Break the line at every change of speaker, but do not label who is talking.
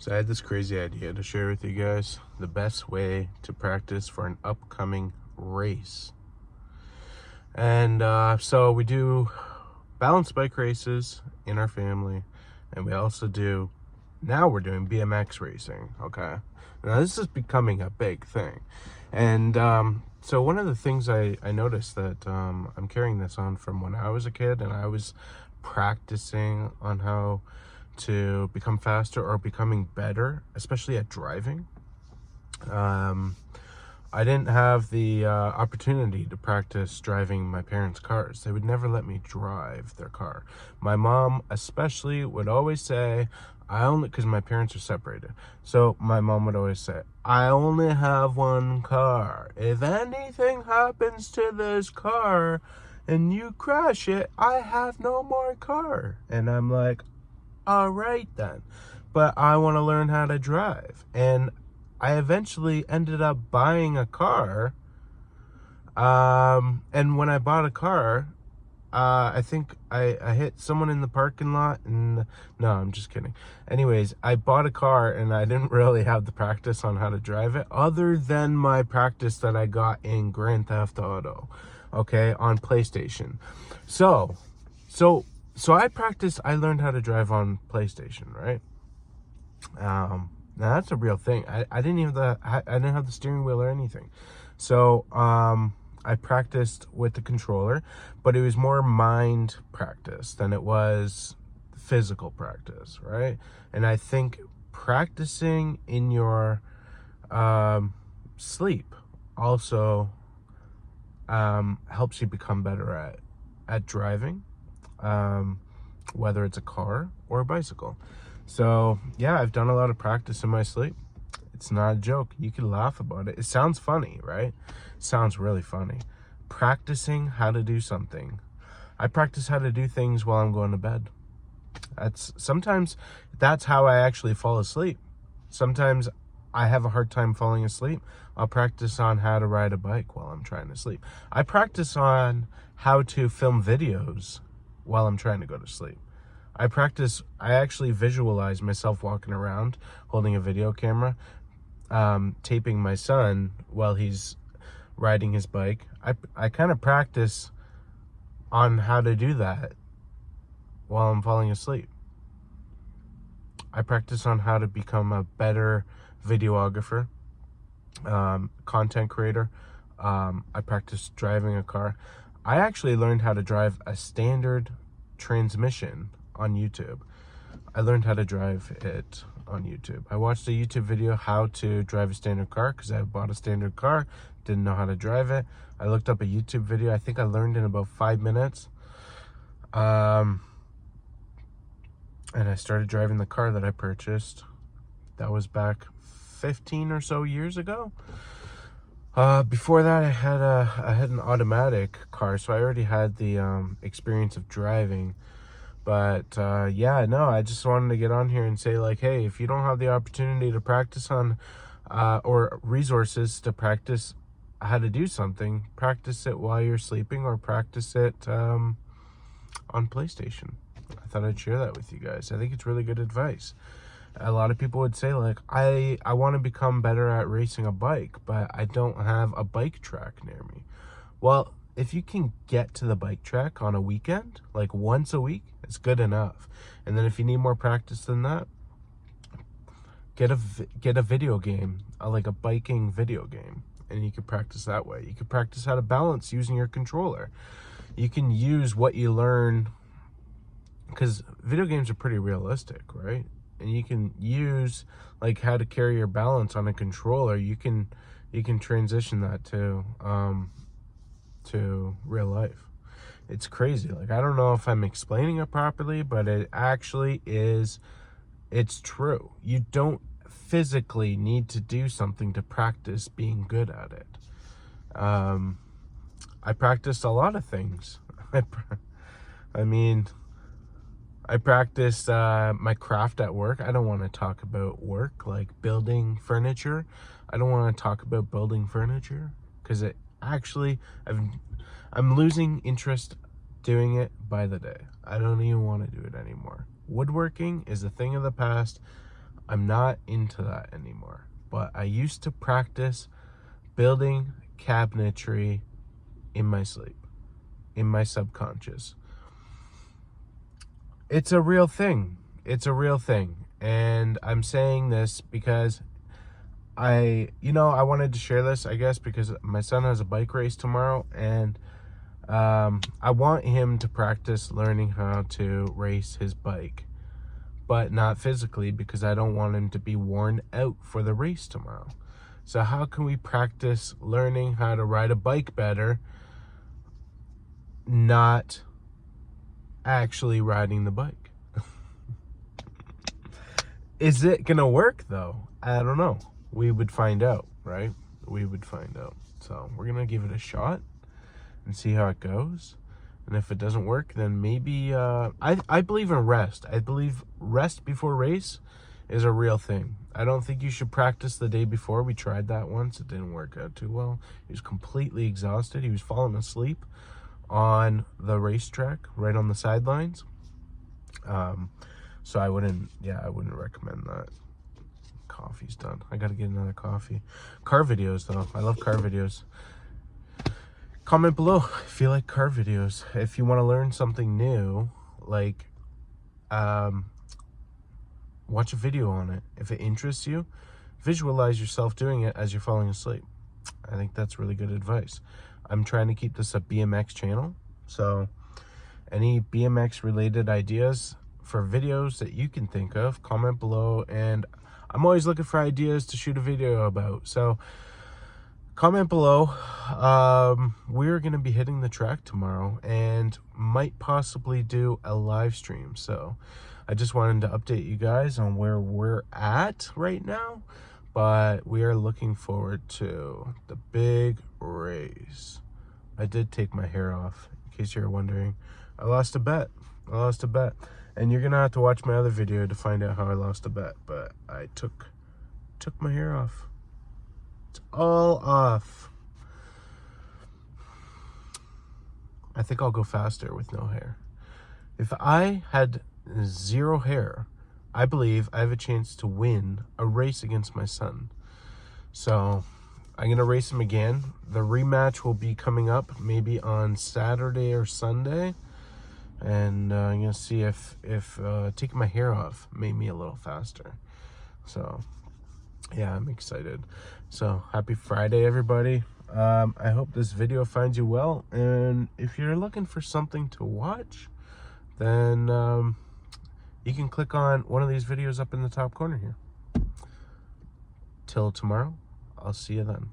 So I had this crazy idea to share with you guys. The best way to practice for an upcoming race. And so we do balance bike races in our family. And we also do, now we're doing BMX racing, okay? Now this is becoming a big thing. And so one of the things I noticed that I'm carrying this on from when I was a kid, and I was practicing on how to become faster or becoming better, especially at driving. I didn't have the opportunity to practice driving my parents' cars. They would never let me drive their car. My mom especially would always say, because my parents are separated. So my mom would always say, I only have one car. If anything happens to this car and you crash it, I have no more car. And I'm like, all right then. But I want to learn how to drive. And I eventually ended up buying a car. And when I bought a car, I think I hit someone in the parking lot, and no, I'm just kidding. Anyways, I bought a car and I didn't really have the practice on how to drive it other than my practice that I got in Grand Theft Auto, okay, on PlayStation. So I learned how to drive on PlayStation, right? Now that's a real thing. I didn't have the steering wheel or anything. So I practiced with the controller, but it was more mind practice than it was physical practice, right? And I think practicing in your sleep also helps you become better at driving, whether it's a car or a bicycle. So yeah, I've done a lot of practice in my sleep. It's not a joke. You can laugh about it. It sounds funny, right? It sounds really funny. Practicing how to do something. I practice how to do things while I'm going to bed. Sometimes that's how I actually fall asleep. Sometimes I have a hard time falling asleep. I'll practice on how to ride a bike while I'm trying to sleep. I practice on how to film videos while I'm trying to go to sleep. I actually visualize myself walking around holding a video camera, taping my son while he's riding his bike. I kind of practice on how to do that while I'm falling asleep. I practice on how to become a better videographer, content creator. I practice driving a car. I actually learned how to drive a standard transmission on YouTube. I learned how to drive it on YouTube. I watched a YouTube video how to drive a standard car because I bought a standard car, didn't know how to drive it. I looked up a YouTube video. I think I learned in about 5 minutes. And I started driving the car that I purchased. That was back 15 or so years ago. Before that, I had an automatic car, so I already had the experience of driving. But yeah, no, I just wanted to get on here and say, like, hey, if you don't have the opportunity to practice on or resources to practice how to do something, practice it while you're sleeping or practice it on PlayStation. I thought I'd share that with you guys. I think it's really good advice. A lot of people would say, like, I want to become better at racing a bike, but I don't have a bike track near me. Well, if you can get to the bike track on a weekend, like once a week, it's good enough. And then if you need more practice than that, get a video game, like a biking video game, and you can practice that way. You can practice how to balance using your controller. You can use what you learn, because video games are pretty realistic, right? And you can use like how to carry your balance on a controller. You can transition that to real life. It's crazy. Like, I don't know if I'm explaining it properly, but it actually is. It's true. You don't physically need to do something to practice being good at it. I practiced a lot of things. I practiced my craft at work. I don't want to talk about work, like building furniture. I don't want to talk about building furniture because it actually, I'm losing interest doing it by the day. I don't even want to do it anymore. Woodworking is a thing of the past. I'm not into that anymore. But I used to practice building cabinetry in my sleep, in my subconscious. It's a real thing. It's a real thing. And I'm saying this because I wanted to share this, I guess, because my son has a bike race tomorrow, and I want him to practice learning how to race his bike, but not physically, because I don't want him to be worn out for the race tomorrow. So how can we practice learning how to ride a bike better, not actually riding the bike? Is it gonna work though? I don't know. We would find out, right? We would find out. So we're gonna give it a shot and see how it goes. And if it doesn't work, then maybe I believe in rest. I believe rest before race is a real thing. I don't think you should practice the day before. We tried that once. It didn't work out too well. He was completely exhausted. He was falling asleep on the racetrack, right on the sidelines. So I wouldn't recommend that. Coffee's done. I gotta get another coffee. Car videos though. I love car videos. Comment below if you like car videos. If you want to learn something new, like watch a video on it. If it interests you, visualize yourself doing it as you're falling asleep. I think that's really good advice. I'm trying to keep this a BMX channel, so any BMX related ideas for videos that you can think of, comment below, and I'm always looking for ideas to shoot a video about. So comment below. We're gonna be hitting the track tomorrow and might possibly do a live stream. So I just wanted to update you guys on where we're at right now, but we are looking forward to the big race. I did take my hair off, in case you're wondering. I lost a bet. And you're gonna have to watch my other video to find out how I lost a bet, but I took my hair off. It's all off. I think I'll go faster with no hair. If I had zero hair, I believe I have a chance to win a race against my son. So I'm gonna race him again. The rematch will be coming up maybe on Saturday or Sunday. And I'm gonna see if taking my hair off made me a little faster. So yeah, I'm excited. So happy Friday, everybody. I hope this video finds you well, and if you're looking for something to watch, then you can click on one of these videos up in the top corner here. Till tomorrow, I'll see you then.